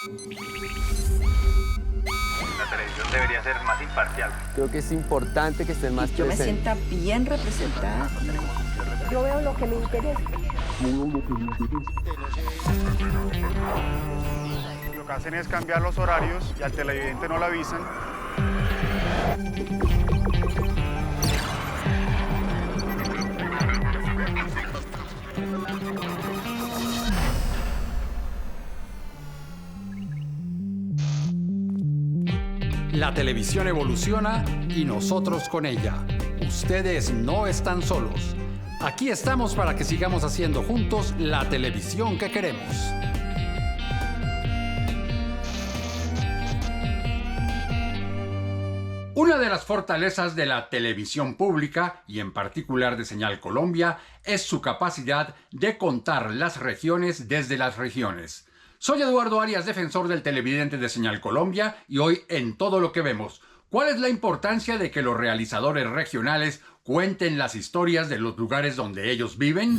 La televisión debería ser más imparcial. Creo que es importante que estén más Yo me presentes. sienta bien representada. Yo veo lo que me interesa. Lo que hacen es cambiar los horarios y al televidente no lo avisan. La televisión evoluciona y nosotros con ella. Ustedes no están solos. Aquí estamos para que sigamos haciendo juntos la televisión que queremos. Una de las fortalezas de la televisión pública, y en particular de Señal Colombia, es su capacidad de contar las regiones desde las regiones. Soy Eduardo Arias, defensor del televidente de Señal Colombia, y hoy en Todo lo que vemos, ¿cuál es la importancia de que los realizadores regionales cuenten las historias de los lugares donde ellos viven?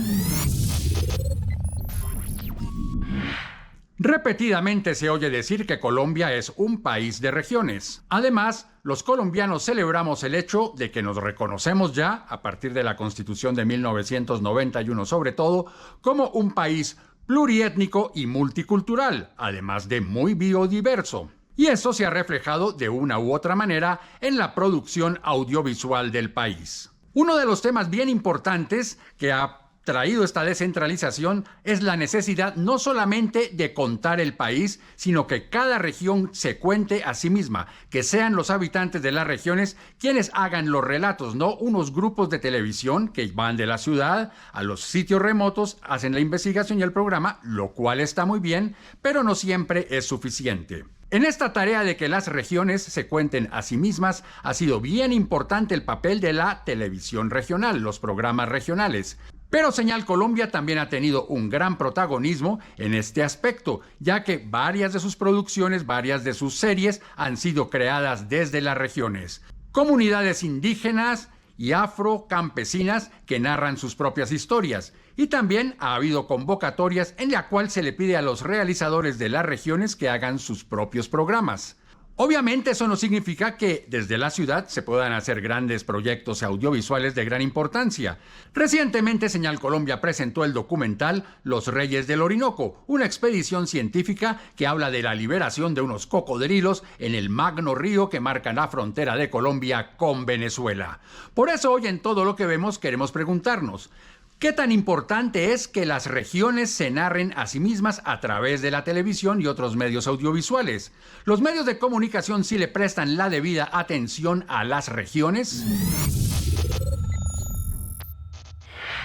Repetidamente se oye decir que Colombia es un país de regiones. Además, los colombianos celebramos el hecho de que nos reconocemos ya, a partir de la Constitución de 1991 sobre todo, como un país pluriétnico y multicultural, además de muy biodiverso. Y eso se ha reflejado de una u otra manera en la producción audiovisual del país. Uno de los temas bien importantes que ha traído esta descentralización es la necesidad no solamente de contar el país, sino que cada región se cuente a sí misma, que sean los habitantes de las regiones quienes hagan los relatos, no unos grupos de televisión que van de la ciudad a los sitios remotos, hacen la investigación y el programa, lo cual está muy bien, pero no siempre es suficiente. En esta tarea de que las regiones se cuenten a sí mismas, ha sido bien importante el papel de la televisión regional, los programas regionales. Pero Señal Colombia también ha tenido un gran protagonismo en este aspecto, ya que varias de sus producciones, varias de sus series han sido creadas desde las regiones. Comunidades indígenas y afrocampesinas que narran sus propias historias. Y también ha habido convocatorias en la cual se le pide a los realizadores de las regiones que hagan sus propios programas. Obviamente eso no significa que desde la ciudad se puedan hacer grandes proyectos audiovisuales de gran importancia. Recientemente Señal Colombia presentó el documental Los Reyes del Orinoco, una expedición científica que habla de la liberación de unos cocodrilos en el magno río que marca la frontera de Colombia con Venezuela. Por eso hoy en Todo lo que vemos queremos preguntarnos: ¿qué tan importante es que las regiones se narren a sí mismas a través de la televisión y otros medios audiovisuales? ¿Los medios de comunicación sí le prestan la debida atención a las regiones?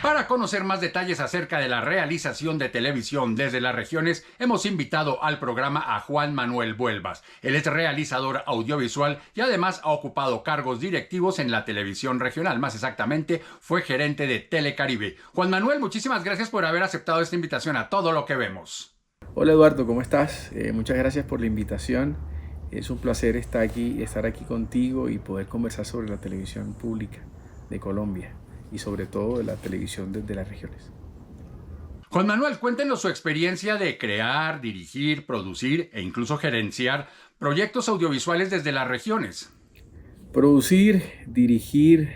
Para conocer más detalles acerca de la realización de televisión desde las regiones, hemos invitado al programa a Juan Manuel Vuelvas. Él es realizador audiovisual y además ha ocupado cargos directivos en la televisión regional. Más exactamente, fue gerente de Telecaribe. Juan Manuel, muchísimas gracias por haber aceptado esta invitación a Todo lo que vemos. Hola Eduardo, ¿cómo estás? Muchas gracias por la invitación. Es un placer estar aquí contigo y poder conversar sobre la televisión pública de Colombia y sobre todo de la televisión desde las regiones. Juan Manuel, cuéntenos su experiencia de crear, dirigir, producir e incluso gerenciar proyectos audiovisuales desde las regiones. Producir, dirigir,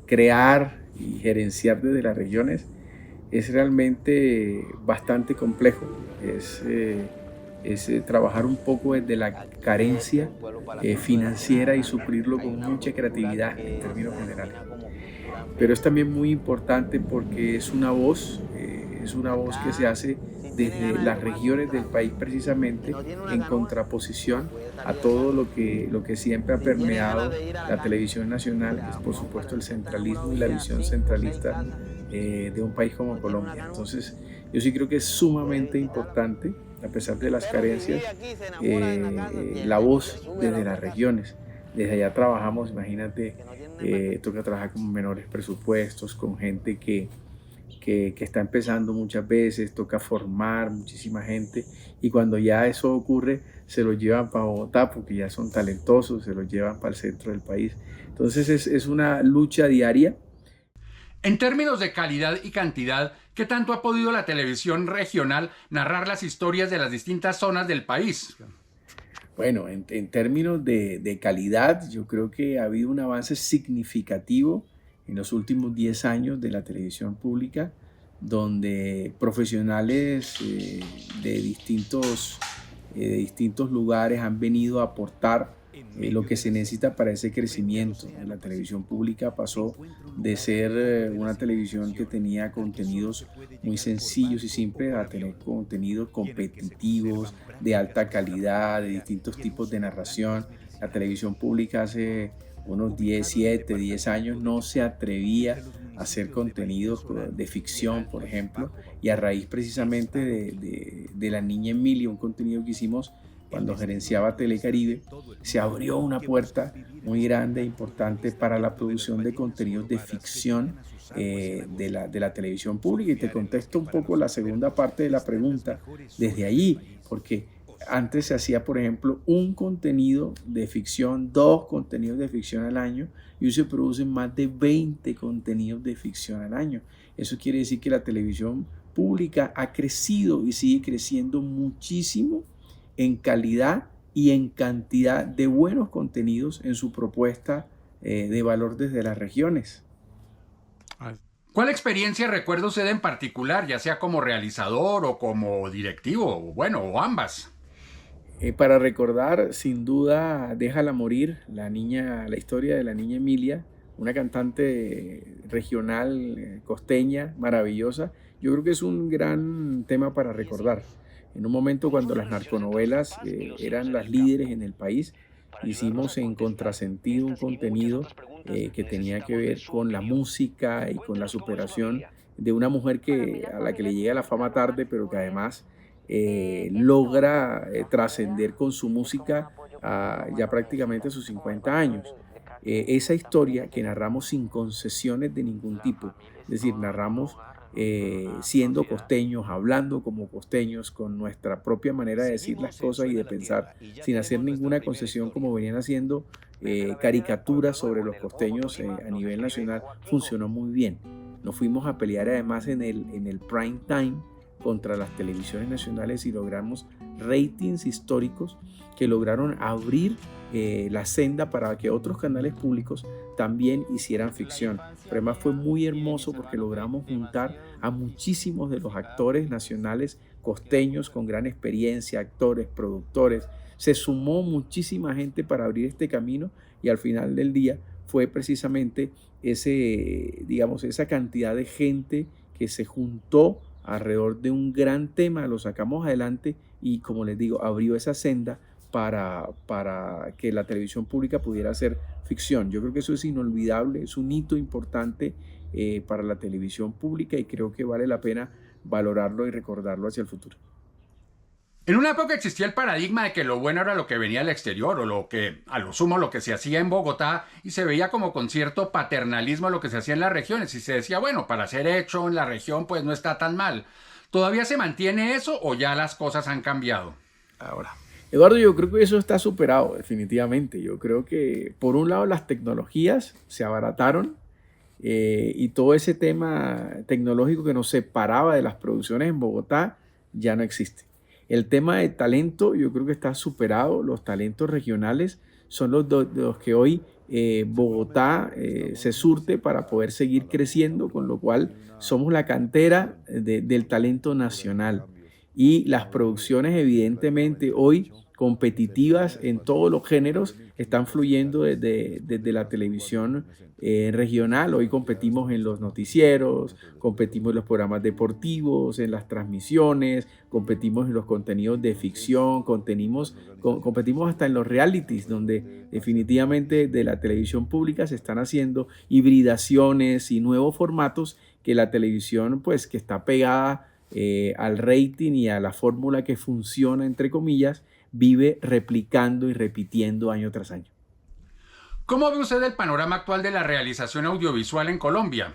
crear y gerenciar desde las regiones es realmente bastante complejo. Es trabajar un poco desde la carencia financiera y suplirlo con mucha creatividad en términos generales. Pero es también muy importante porque es una voz que se hace desde las regiones del país precisamente en contraposición a todo lo que siempre ha permeado la televisión nacional, que es por supuesto el centralismo y la visión centralista de un país como Colombia. Entonces yo sí creo que es sumamente importante, a pesar de las carencias, la voz desde las regiones. Desde allá trabajamos, imagínate, toca trabajar con menores presupuestos, con gente que está empezando muchas veces, toca formar muchísima gente y cuando ya eso ocurre se los llevan para Bogotá porque ya son talentosos, se los llevan para el centro del país. Entonces es una lucha diaria. En términos de calidad y cantidad, ¿qué tanto ha podido la televisión regional narrar las historias de las distintas zonas del país? Bueno, en términos de calidad, yo creo que ha habido un avance significativo en los últimos 10 años de la televisión pública, donde profesionales de distintos lugares han venido a aportar lo que se necesita para ese crecimiento. La televisión pública pasó de ser una televisión que tenía contenidos muy sencillos y simples a tener contenidos competitivos, de alta calidad, de distintos tipos de narración. La televisión pública hace unos 10 años no se atrevía a hacer contenidos de ficción, por ejemplo, y a raíz precisamente de La Niña Emilia, un contenido que hicimos cuando gerenciaba Telecaribe, se abrió una puerta muy grande e importante para la producción de contenidos de ficción de la televisión pública. Y te contesto un poco la segunda parte de la pregunta desde allí, porque antes se hacía, por ejemplo, un contenido de ficción, 2 contenidos de ficción al año, y hoy se producen más de 20 contenidos de ficción al año. Eso quiere decir que la televisión pública ha crecido y sigue creciendo muchísimo en calidad y en cantidad de buenos contenidos en su propuesta de valor desde las regiones. ¿Cuál experiencia recuerda usted en particular, ya sea como realizador o como directivo, o ambas? Para recordar, sin duda, Déjala morir, la historia de La Niña Emilia, una cantante regional costeña maravillosa. Yo creo que es un gran tema para recordar. En un momento cuando las narconovelas eran las líderes en el país, hicimos en Contrasentido un contenido que tenía que ver con la música y con la superación de una mujer a la que le llega la fama tarde, pero que además logra trascender con su música ya prácticamente a sus 50 años. Esa historia que narramos sin concesiones de ningún tipo, es decir, narramos siendo costeños, hablando como costeños, con nuestra propia manera de decir las cosas y de pensar, sin hacer ninguna concesión como venían haciendo caricaturas sobre los costeños a nivel nacional, funcionó muy bien. Nos fuimos a pelear además en el prime time contra las televisiones nacionales y logramos ratings históricos que lograron abrir la senda para que otros canales públicos también hicieran ficción. Pero además fue muy hermoso porque logramos juntar a muchísimos de los actores nacionales costeños con gran experiencia, actores, productores. Se sumó muchísima gente para abrir este camino y al final del día fue precisamente esa cantidad de gente que se juntó alrededor de un gran tema, lo sacamos adelante y, como les digo, abrió esa senda para que la televisión pública pudiera hacer ficción. Yo creo que eso es inolvidable, es un hito importante para la televisión pública y creo que vale la pena valorarlo y recordarlo hacia el futuro. En una época existía el paradigma de que lo bueno era lo que venía del exterior o a lo sumo lo que se hacía en Bogotá, y se veía como con cierto paternalismo lo que se hacía en las regiones y se decía, bueno, para ser hecho en la región pues no está tan mal. ¿Todavía se mantiene eso o ya las cosas han cambiado? Ahora, Eduardo, yo creo que eso está superado definitivamente. Yo creo que por un lado las tecnologías se abarataron y todo ese tema tecnológico que nos separaba de las producciones en Bogotá ya no existe. El tema de talento yo creo que está superado. Los talentos regionales son los que hoy Bogotá se surte para poder seguir creciendo, con lo cual somos la cantera del talento nacional. Y las producciones evidentemente hoy competitivas en todos los géneros están fluyendo desde la televisión regional. Hoy competimos en los noticieros, competimos en los programas deportivos, en las transmisiones, competimos en los contenidos de ficción, competimos hasta en los realities, donde definitivamente de la televisión pública se están haciendo hibridaciones y nuevos formatos que la televisión, pues, que está pegada al rating y a la fórmula que funciona, entre comillas, vive replicando y repitiendo año tras año. ¿Cómo ve usted el panorama actual de la realización audiovisual en Colombia?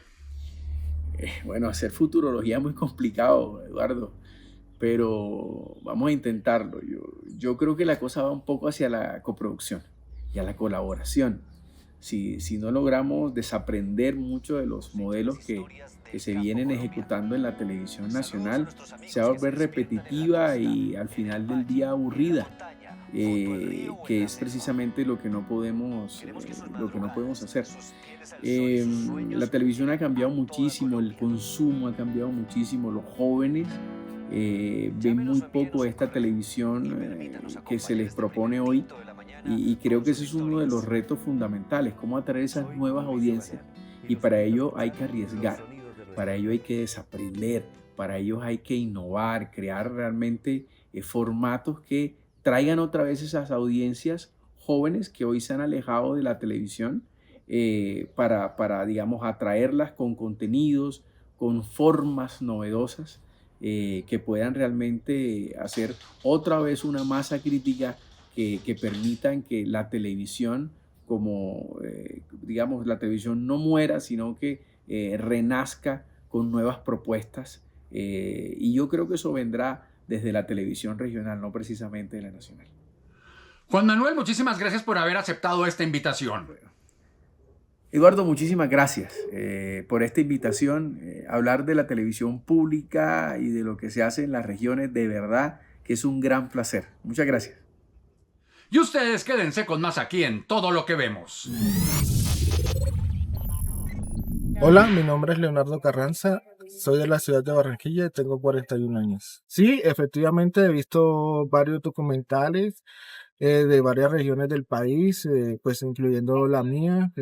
Bueno, hacer futurología es muy complicado, Eduardo, pero vamos a intentarlo. Yo creo que la cosa va un poco hacia la coproducción y a la colaboración. si no logramos desaprender mucho de los modelos que se vienen ejecutando en la televisión nacional, se va a volver repetitiva y al final del día aburrida, que es precisamente lo que no podemos hacer. La televisión ha cambiado muchísimo, el consumo ha cambiado muchísimo, los jóvenes ven muy poco esta televisión que se les propone hoy y creo que ese es uno de los retos fundamentales, cómo atraer esas nuevas audiencias y para ello hay que arriesgar, para ello hay que desaprender, para ello hay que innovar, crear realmente formatos que traigan otra vez esas audiencias jóvenes que hoy se han alejado de la televisión para, digamos, atraerlas con contenidos, con formas novedosas que puedan realmente hacer otra vez una masa crítica que permitan que la televisión, digamos, la televisión no muera, sino que renazca con nuevas propuestas. Y yo creo que eso vendrá desde la televisión regional, no precisamente de la nacional. Juan Manuel, muchísimas gracias por haber aceptado esta invitación. Eduardo, muchísimas gracias por esta invitación. Hablar de la televisión pública y de lo que se hace en las regiones, de verdad que es un gran placer. Muchas gracias. Y ustedes quédense con más aquí en Todo lo que vemos. Hola, mi nombre es Leonardo Carranza, soy de la ciudad de Barranquilla y tengo 41 años. Sí, efectivamente he visto varios documentales de varias regiones del país, pues incluyendo la mía,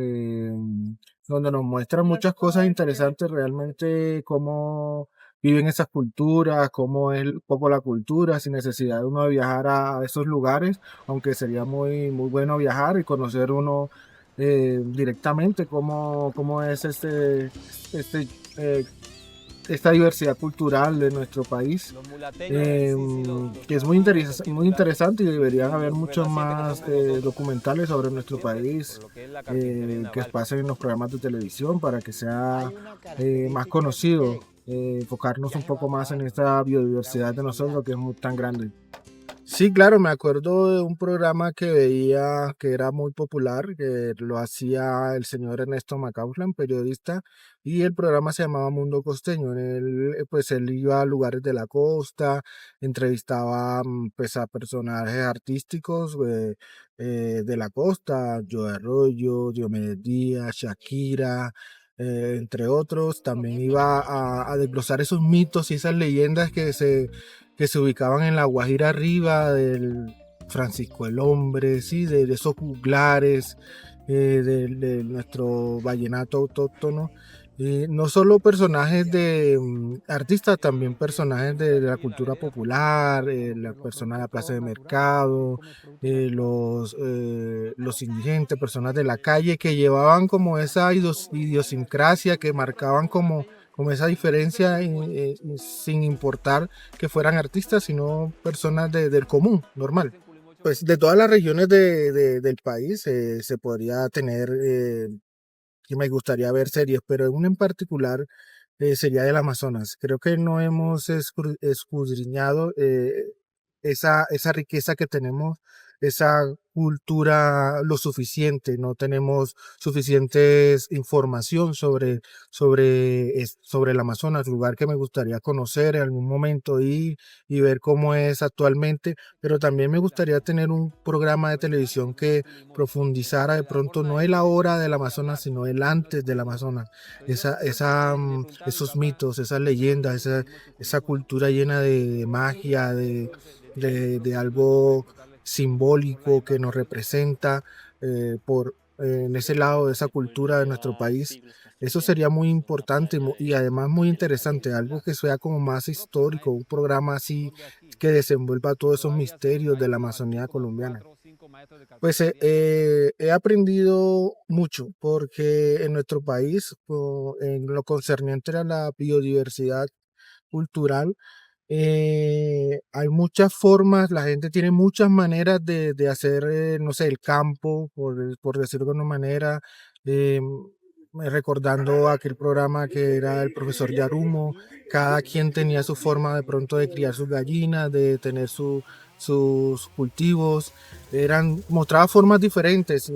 donde nos muestran muchas cosas interesantes realmente, cómo viven esas culturas, cómo es un poco la cultura, sin necesidad de uno de viajar a esos lugares, aunque sería muy, muy bueno viajar y conocer uno directamente cómo es esta diversidad cultural de nuestro país, que es muy interesante y deberían haber muchos más documentales sobre nuestro país que pasen en los programas de televisión para que sea más conocido, enfocarnos un poco más en esta biodiversidad de nosotros que es muy tan grande. Sí, claro, me acuerdo de un programa que veía que era muy popular, que lo hacía el señor Ernesto Macauslan, periodista, y el programa se llamaba Mundo Costeño. Pues él iba a lugares de la costa, entrevistaba pues a personajes artísticos de la costa, Joe Arroyo, Diomedes Díaz, Shakira, entre otros. También iba a desglosar esos mitos y esas leyendas que se ubicaban en la Guajira arriba del Francisco el Hombre, ¿sí? de esos juglares, de nuestro vallenato autóctono. No solo personajes de artistas, también personajes de la cultura popular, la persona de la plaza de mercado, los indigentes, personas de la calle que llevaban como esa idiosincrasia, que marcaban como esa diferencia sin importar que fueran artistas, sino personas del común, normal. Pues de todas las regiones del país se podría tener, que me gustaría ver series, pero una en particular sería del Amazonas. Creo que no hemos escudriñado esa riqueza que tenemos, esa cultura lo suficiente, no tenemos suficientes información sobre el Amazonas, lugar que me gustaría conocer en algún momento y ver cómo es actualmente, pero también me gustaría tener un programa de televisión que profundizara de pronto no el ahora del Amazonas, sino el antes del Amazonas, esos mitos, esas leyendas, esa cultura llena de magia, de algo simbólico que nos representa en ese lado de esa cultura de nuestro país. Eso sería muy importante y además muy interesante, algo que sea como más histórico, un programa así que desenvuelva todos esos misterios de la Amazonía colombiana. Pues he aprendido mucho porque en nuestro país, en lo concerniente a la biodiversidad cultural, hay muchas formas, la gente tiene muchas maneras de hacer, no sé, el campo, por decirlo de una manera, eh, recordando aquel programa que era el profesor Yarumo, cada quien tenía su forma de pronto de criar sus gallinas, de tener su sus cultivos, mostraba formas diferentes,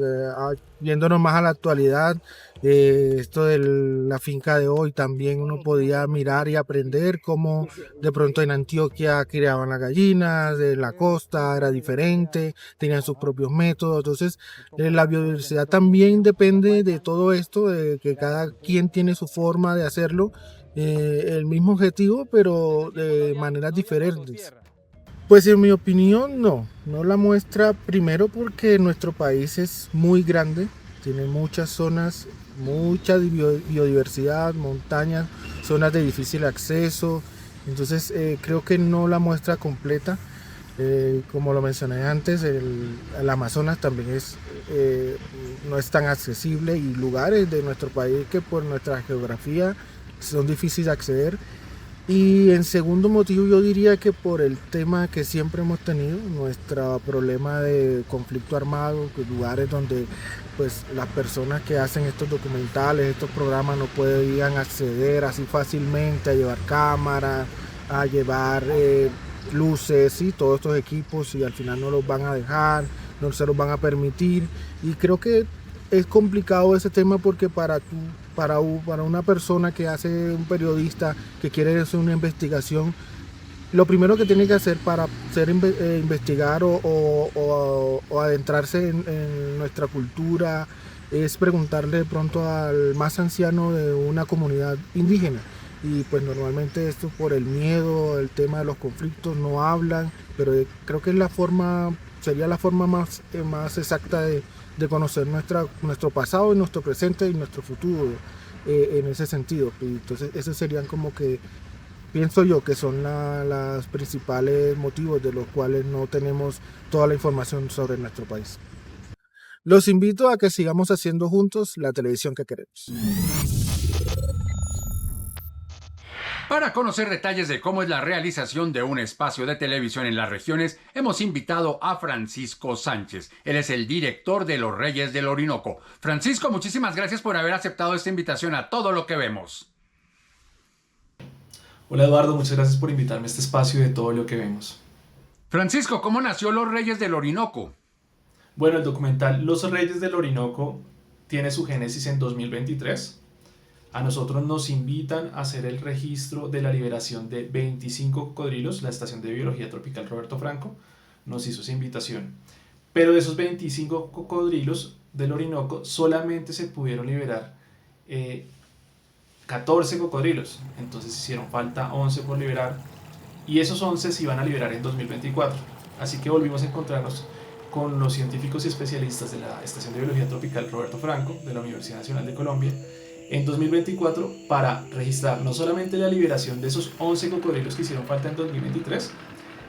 viéndonos más a la actualidad. Esto de la finca de hoy también uno podía mirar y aprender cómo de pronto en Antioquia criaban las gallinas, de la costa era diferente, tenían sus propios métodos. Entonces la biodiversidad también depende de todo esto, de que cada quien tiene su forma de hacerlo, el mismo objetivo pero de maneras diferentes. Pues en mi opinión no la muestra, primero porque nuestro país es muy grande, tiene muchas zonas, mucha biodiversidad, montañas, zonas de difícil acceso, entonces creo que no la muestra completa. Como lo mencioné antes, el Amazonas también no es tan accesible, y lugares de nuestro país que por nuestra geografía son difíciles de acceder. Y en segundo motivo yo diría que por el tema que siempre hemos tenido, nuestro problema de conflicto armado, lugares donde pues las personas que hacen estos documentales, estos programas no podían acceder así fácilmente a llevar cámaras, a llevar luces y todos estos equipos, y al final no los van a dejar, no se los van a permitir. Y creo que es complicado ese tema porque para una persona que hace, un periodista que quiere hacer una investigación, lo primero que tiene que hacer para investigar o adentrarse en nuestra cultura es preguntarle de pronto al más anciano de una comunidad indígena. Y pues normalmente esto por el miedo, el tema de los conflictos, no hablan, pero creo que sería la forma más exacta de conocer nuestro pasado, y nuestro presente y nuestro futuro en ese sentido. Y entonces esos serían como que, pienso yo, que son los principales motivos de los cuales no tenemos toda la información sobre nuestro país. Los invito a que sigamos haciendo juntos la televisión que queremos. Para conocer detalles de cómo es la realización de un espacio de televisión en las regiones, hemos invitado a Francisco Sánchez. Él es el director de Los Reyes del Orinoco. Francisco, muchísimas gracias por haber aceptado esta invitación a Todo lo que Vemos. Hola Eduardo, muchas gracias por invitarme a este espacio de Todo lo que Vemos. Francisco, ¿cómo nació Los Reyes del Orinoco? Bueno, el documental Los Reyes del Orinoco tiene su génesis en 2023. A nosotros nos invitan a hacer el registro de la liberación de 25 cocodrilos. La Estación de Biología Tropical Roberto Franco nos hizo esa invitación. Pero de esos 25 cocodrilos del Orinoco solamente se pudieron liberar 14 cocodrilos. Entonces hicieron falta 11 por liberar, y esos 11 se iban a liberar en 2024. Así que volvimos a encontrarnos con los científicos y especialistas de la Estación de Biología Tropical Roberto Franco de la Universidad Nacional de Colombia en 2024 para registrar no solamente la liberación de esos 11 cocodrilos que hicieron falta en 2023,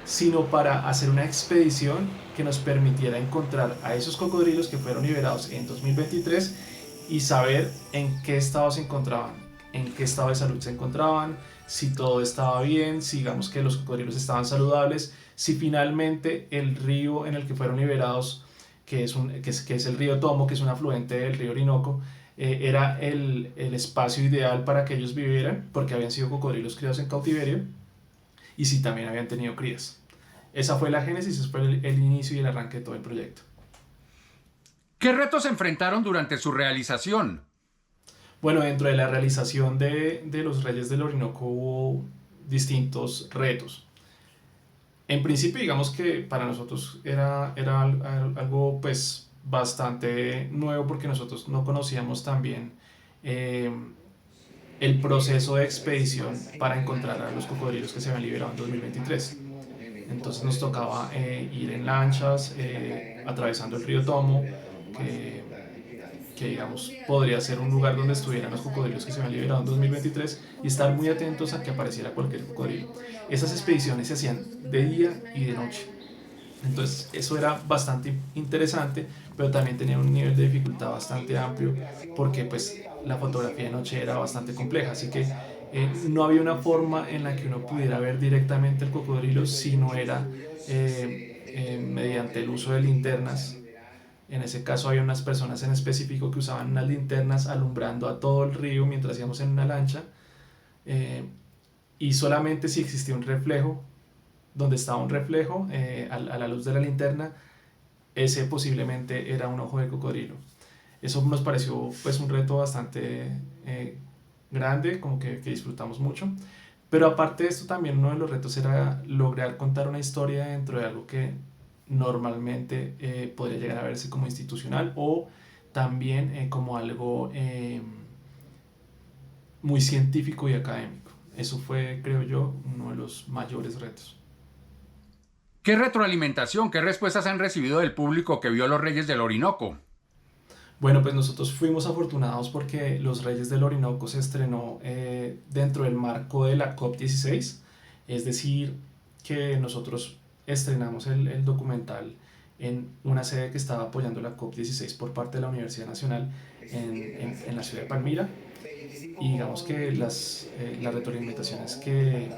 sino para hacer una expedición que nos permitiera encontrar a esos cocodrilos que fueron liberados en 2023 y saber en qué estado se encontraban, en qué estado de salud se encontraban, si todo estaba bien, si digamos que los cocodrilos estaban saludables, si finalmente el río en el que fueron liberados, que es el río Tomo, que es un afluente del río Orinoco, era el espacio ideal para que ellos vivieran, porque habían sido cocodrilos criados en cautiverio, y si también habían tenido crías. Esa fue la génesis, ese fue el inicio y el arranque de todo el proyecto. ¿Qué retos enfrentaron durante su realización? Bueno, dentro de la realización de Los Reyes del Orinoco hubo distintos retos. En principio, digamos que para nosotros era algo pues bastante nuevo, porque nosotros no conocíamos también el proceso de expedición para encontrar a los cocodrilos que se habían liberado en 2023. Entonces nos tocaba ir en lanchas atravesando el río Tomo, que digamos podría ser un lugar donde estuvieran los cocodrilos que se habían liberado en 2023, y estar muy atentos a que apareciera cualquier cocodrilo. Esas expediciones se hacían de día y de noche. Entonces eso era bastante interesante, pero también tenía un nivel de dificultad bastante amplio, porque pues la fotografía de noche era bastante compleja, así que no había una forma en la que uno pudiera ver directamente el cocodrilo si no era mediante el uso de linternas. En ese caso había unas personas en específico que usaban unas linternas alumbrando a todo el río mientras íbamos en una lancha, y solamente si existía un reflejo donde estaba un reflejo a la luz de la linterna, ese posiblemente era un ojo de cocodrilo. Eso nos pareció pues un reto bastante grande, como que disfrutamos mucho. Pero aparte de esto, también uno de los retos era lograr contar una historia dentro de algo que normalmente podría llegar a verse como institucional o también como algo muy científico y académico. Eso fue, creo yo, uno de los mayores retos. ¿Qué retroalimentación, qué respuestas han recibido del público que vio Los Reyes del Orinoco? Bueno, pues nosotros fuimos afortunados porque Los Reyes del Orinoco se estrenó dentro del marco de la COP16, es decir, que nosotros estrenamos el documental en una sede que estaba apoyando la COP16 por parte de la Universidad Nacional en la ciudad de Palmira, y digamos que las retroalimentaciones que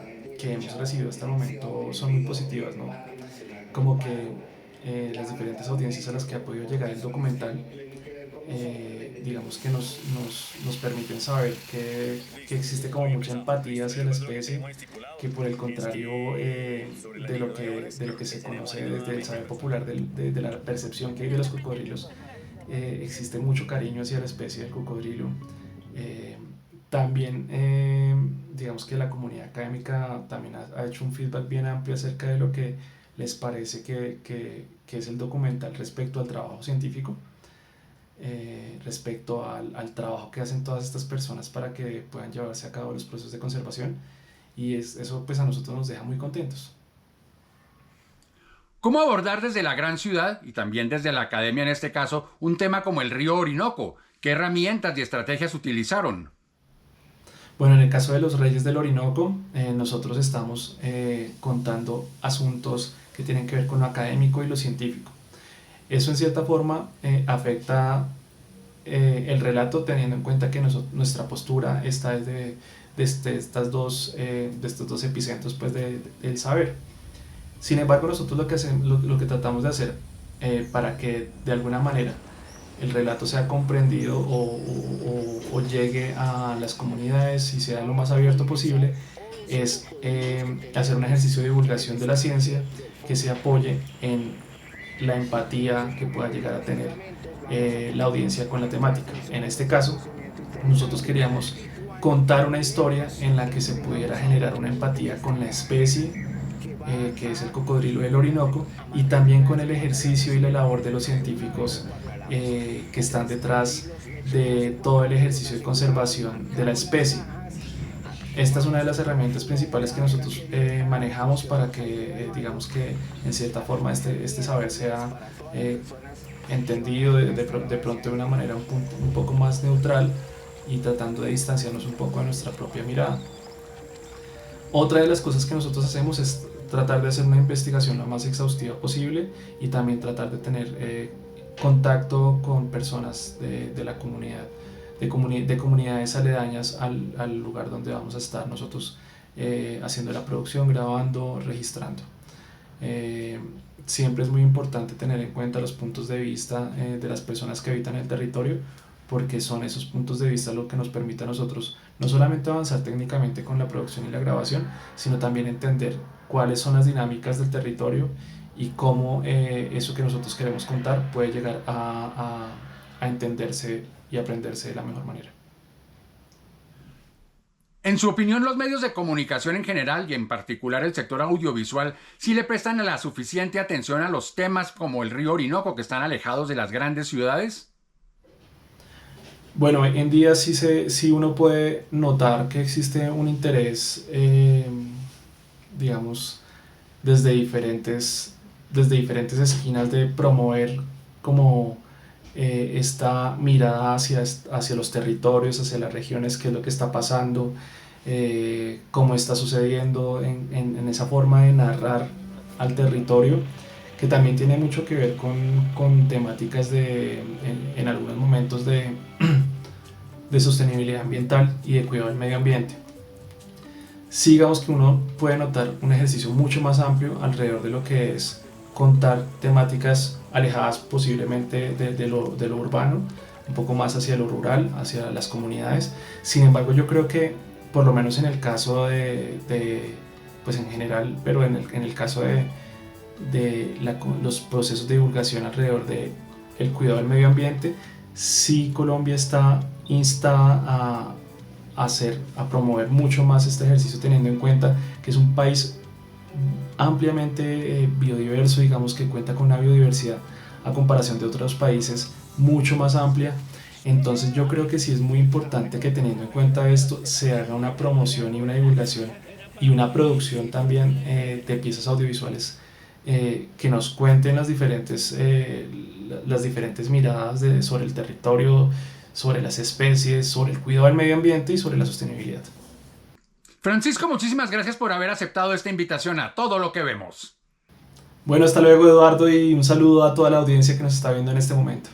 hemos recibido hasta el momento son muy positivas, ¿no? Como que las diferentes audiencias a las que ha podido llegar el documental digamos que nos permiten saber que existe como mucha empatía hacia la especie, que por el contrario de lo que se conoce desde el saber popular de la percepción que hay de los cocodrilos, existe mucho cariño hacia la especie del cocodrilo. También digamos que la comunidad académica también ha hecho un feedback bien amplio acerca de lo que les parece que es el documental respecto al trabajo científico. Respecto al trabajo que hacen todas estas personas para que puedan llevarse a cabo los procesos de conservación, y eso pues a nosotros nos deja muy contentos. ¿Cómo abordar desde la gran ciudad y también desde la academia en este caso un tema como el río Orinoco? ¿Qué herramientas y estrategias utilizaron? Bueno, en el caso de Los Reyes del Orinoco, nosotros estamos contando asuntos que tienen que ver con lo académico y lo científico. Eso en cierta forma afecta el relato, teniendo en cuenta que nuestra postura está desde estos dos epicentros pues, del saber. Sin embargo, nosotros lo que tratamos de hacer para que de alguna manera el relato sea comprendido o llegue a las comunidades y sea lo más abierto posible, es hacer un ejercicio de divulgación de la ciencia que se apoye en la empatía que pueda llegar a tener la audiencia con la temática. En este caso, nosotros queríamos contar una historia en la que se pudiera generar una empatía con la especie que es el cocodrilo del Orinoco, y también con el ejercicio y la labor de los científicos que están detrás de todo el ejercicio de conservación de la especie. Esta es una de las herramientas principales que nosotros manejamos para que, digamos que en cierta forma este saber sea entendido de pronto de una manera un poco más neutral y tratando de distanciarnos un poco de nuestra propia mirada. Otra de las cosas que nosotros hacemos es tratar de hacer una investigación lo más exhaustiva posible y también tratar de tener contacto con personas de la comunidad, de comunidades aledañas al lugar donde vamos a estar nosotros haciendo la producción, grabando, registrando. Siempre es muy importante tener en cuenta los puntos de vista de las personas que habitan el territorio, porque son esos puntos de vista lo que nos permite a nosotros no solamente avanzar técnicamente con la producción y la grabación, sino también entender cuáles son las dinámicas del territorio y cómo eso que nosotros queremos contar puede llegar a entenderse y aprenderse de la mejor manera. En su opinión, los medios de comunicación en general y en particular el sector audiovisual, ¿sí le prestan la suficiente atención a los temas como el río Orinoco que están alejados de las grandes ciudades? Bueno, hoy en día sí uno puede notar que existe un interés, digamos, desde diferentes esquinas de promover como esta mirada hacia los territorios, hacia las regiones, qué es lo que está pasando, cómo está sucediendo en esa forma de narrar al territorio, que también tiene mucho que ver con temáticas en algunos momentos de sostenibilidad ambiental y de cuidado del medio ambiente. Sí, digamos que uno puede notar un ejercicio mucho más amplio alrededor de lo que es contar temáticas alejadas posiblemente de lo urbano, un poco más hacia lo rural, hacia las comunidades. Sin embargo, yo creo que por lo menos en el caso de pues en general, pero en el caso de los procesos de divulgación alrededor del cuidado del medio ambiente, sí Colombia está instada a promover mucho más este ejercicio, teniendo en cuenta que es un país ampliamente biodiverso, digamos que cuenta con una biodiversidad a comparación de otros países mucho más amplia. Entonces yo creo que sí es muy importante que, teniendo en cuenta esto, se haga una promoción y una divulgación y una producción también de piezas audiovisuales que nos cuenten las diferentes miradas sobre el territorio, sobre las especies, sobre el cuidado del medio ambiente y sobre la sostenibilidad. Francisco, muchísimas gracias por haber aceptado esta invitación a Todo lo que Vemos. Bueno, hasta luego, Eduardo, y un saludo a toda la audiencia que nos está viendo en este momento.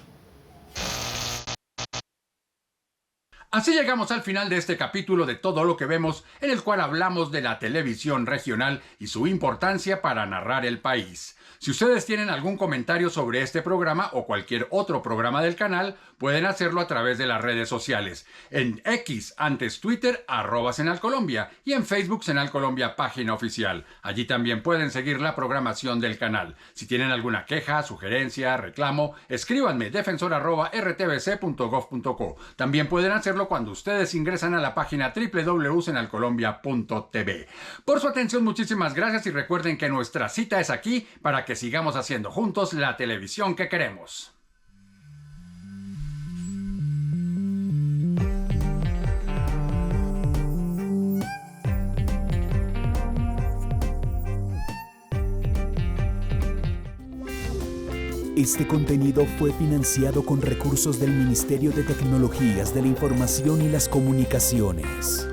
Así llegamos al final de este capítulo de Todo lo que Vemos, en el cual hablamos de la televisión regional y su importancia para narrar el país. Si ustedes tienen algún comentario sobre este programa o cualquier otro programa del canal, pueden hacerlo a través de las redes sociales. En X, antes Twitter, @SenalColombia, y en Facebook Senalcolombia, página oficial. Allí también pueden seguir la programación del canal. Si tienen alguna queja, sugerencia, reclamo, escríbanme defensor@rtbc.gov.co. También pueden hacerlo cuando ustedes ingresan a la página www.senalcolombia.tv. Por su atención, muchísimas gracias, y recuerden que nuestra cita es aquí para que sigamos haciendo juntos la televisión que queremos. Este contenido fue financiado con recursos del Ministerio de Tecnologías de la Información y las Comunicaciones.